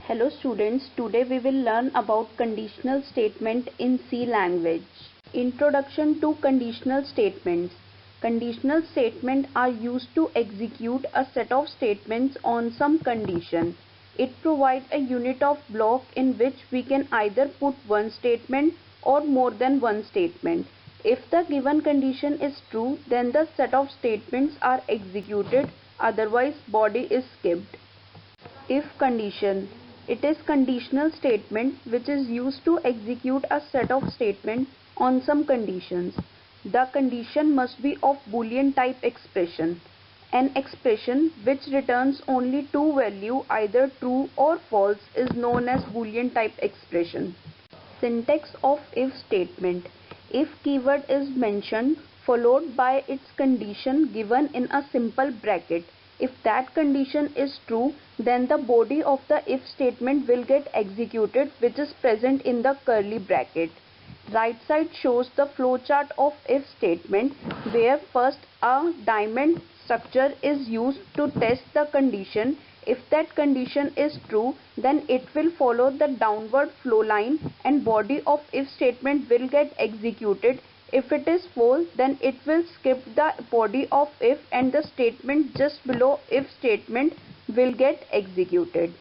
Hello students, today we will learn about conditional statement in C language. Introduction to conditional statements. Conditional statements are used to execute a set of statements on some condition. It provides a unit of block in which we can either put one statement or more than one statement. If the given condition is true, then the set of statements are executed, otherwise body is skipped. If condition. It is conditional statement which is used to execute a set of statements on some conditions. The condition must be of Boolean type expression. An expression which returns only two values, either true or false, is known as Boolean type expression. Syntax of if statement. If keyword is mentioned followed by its condition given in a simple bracket. If that condition is true, then the body of the if statement will get executed, which is present in the curly bracket. Right side shows the flowchart of if statement, where first a diamond structure is used to test the condition. If that condition is true, then it will follow the downward flow line and body of if statement will get executed. If it is false, then it will skip the body of if and the statement just below if statement will get executed.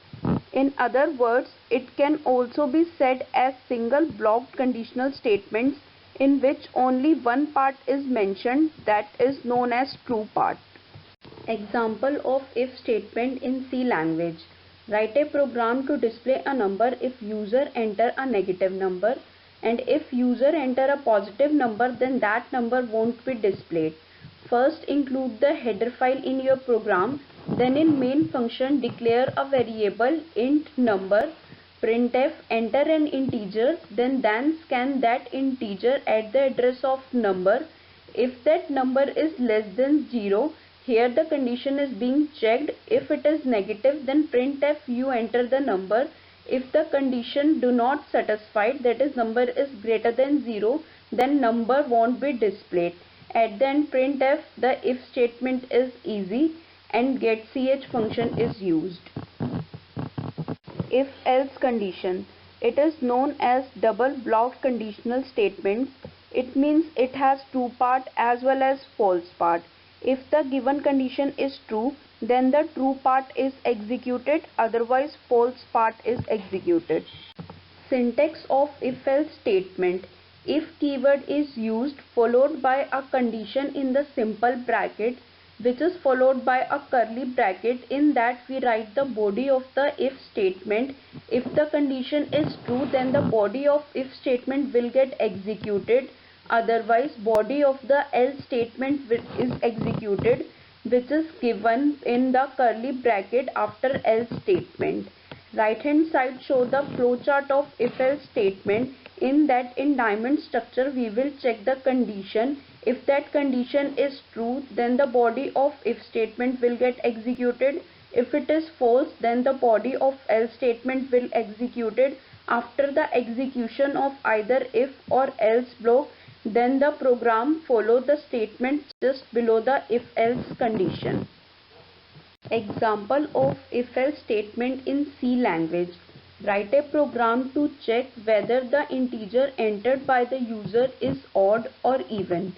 In other words, it can also be said as single blocked conditional statements in which only one part is mentioned, that is known as true part. Example of if statement in C language. Write a program to display a number if user enter a negative number, and if user enter a positive number, then that number won't be displayed. First include the header file in your program, then in main function declare a variable int number, printf enter an integer, then scan that integer at the address of number. If that number is less than 0, here the condition is being checked. If it is negative, then printf you enter the number. If the condition do not satisfied, that is number is greater than 0, then number won't be displayed. At the end printf, the if statement is easy and getch function is used. If else condition. It is known as double blocked conditional statement. It means it has true part as well as false part. If the given condition is true, then the true part is executed, otherwise false part is executed. Syntax of if-else statement. If keyword is used followed by a condition in the simple bracket, which is followed by a curly bracket, in that we write the body of the if statement. If the condition is true, then the body of if statement will get executed, otherwise body of the else statement is executed, which is given in the curly bracket after else statement. Right hand side show the flowchart of if else statement. In that in diamond structure we will check the condition. If that condition is true, then the body of if statement will get executed. If it is false, then the body of else statement will executed. After the execution of either if or else block, then the program follow the statement just below the if else condition. Example of if else statement in C language. Write a program to check whether the integer entered by the user is odd or even.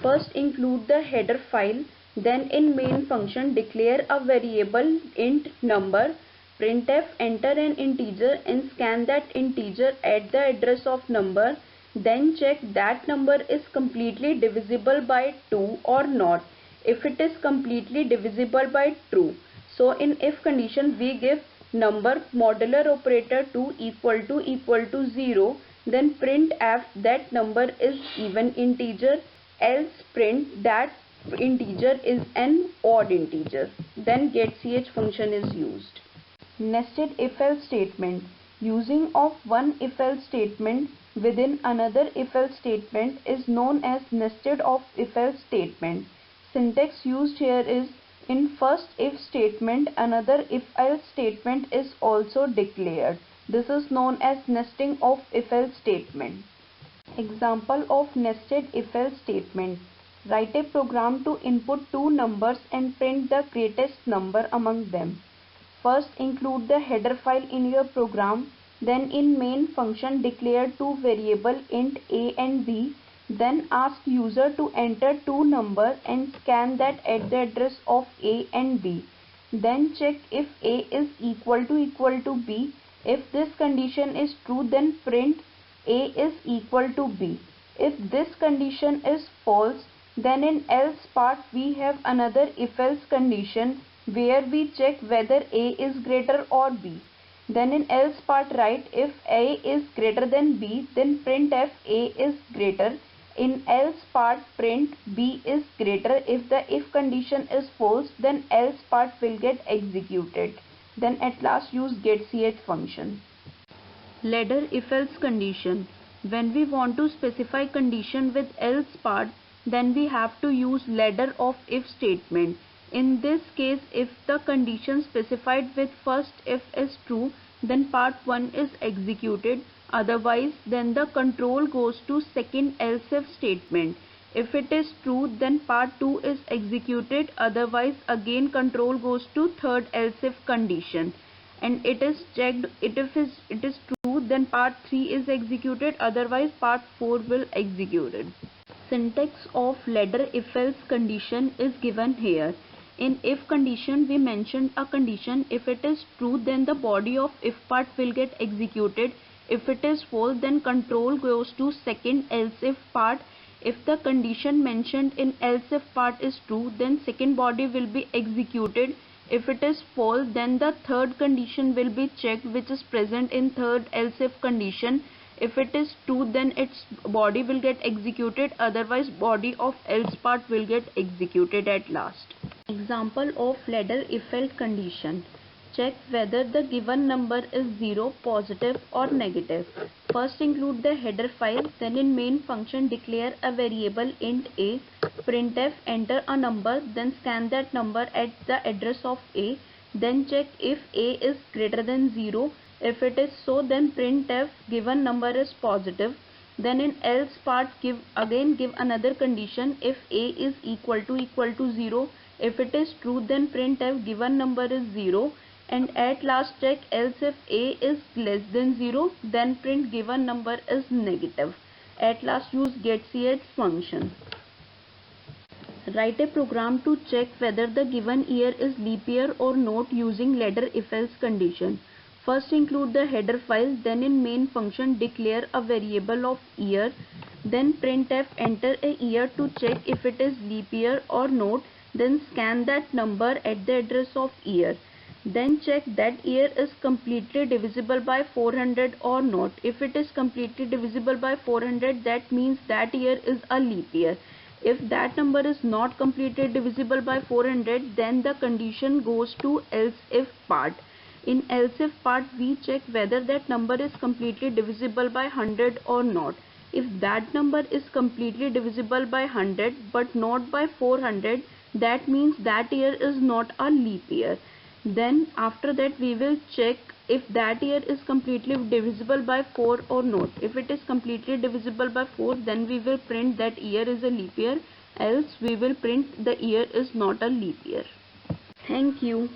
First include the header file, then in main function declare a variable int number, printf enter an integer and scan that integer at the address of number. Then check that number is completely divisible by 2 or not. If it is completely divisible by true, so in if condition we give number modular operator 2 equal to 0, then printf that number is even integer, else print that integer is an odd integer. Then getch function is used. Nested if else statement. Using of one if else statement within another if else statement is known as nested of if else statement. Syntax used here is, in first if statement another if else statement is also declared. This is known as nesting of if else statement. Example of nested if else statement. Write a program to input two numbers and print the greatest number among them. First include the header file in your program, then in main function declare two variable int a and b, then ask user to enter two number and scan that at the address of a and b. Then check if a is equal to b. If this condition is true, then print a is equal to b. If this condition is false, then in else part we have another if else condition where we check whether a is greater or b. Then in else part write if a is greater than b, then printf a is greater. In else part print b is greater. If the if condition is false, then else part will get executed. Then at last use getCH function. Ladder if else condition. When we want to specify condition with else part, then we have to use ladder of if statement. In this case, if the condition specified with first if is true, then part 1 is executed. Otherwise, then the control goes to second else if statement. If it is true, then part 2 is executed. Otherwise, again control goes to third else if condition. And it is checked. If it is true, then part 3 is executed. Otherwise, part 4 will executed. Syntax of ladder if else condition is given here. In if condition, we mentioned a condition. If it is true, then the body of if part will get executed. If it is false, then control goes to second else if part. If the condition mentioned in else if part is true, then second body will be executed. If it is false, then the third condition will be checked, which is present in third else if condition. If it is true, then its body will get executed. Otherwise, body of else part will get executed at last. Example of ladder if else condition. Check whether the given number is 0, positive or negative. First include the header file, then in main function declare a variable int a, printf enter a number, then scan that number at the address of a, then check if a is greater than 0. If it is so, then printf given number is positive. Then in else part give another condition if a is equal to 0. If it is true, then printf given number is 0. And at last check else if a is less than 0, then print given number is negative. At last use getCH function. Write a program to check whether the given year is leap year or not using ladder if else condition. First include the header file, then in main function declare a variable of year, then printf enter a year to check if it is leap year or not, then scan that number at the address of year. Then check that year is completely divisible by 400 or not. If it is completely divisible by 400, that means that year is a leap year. If that number is not completely divisible by 400, then the condition goes to else if part. In else if part, we check whether that number is completely divisible by 100 or not. If that number is completely divisible by 100 but not by 400, that means that year is not a leap year. Then after that we will check if that year is completely divisible by 4 or not. If it is completely divisible by 4, then we will print that year is a leap year, else we will print the year is not a leap year. Thank you.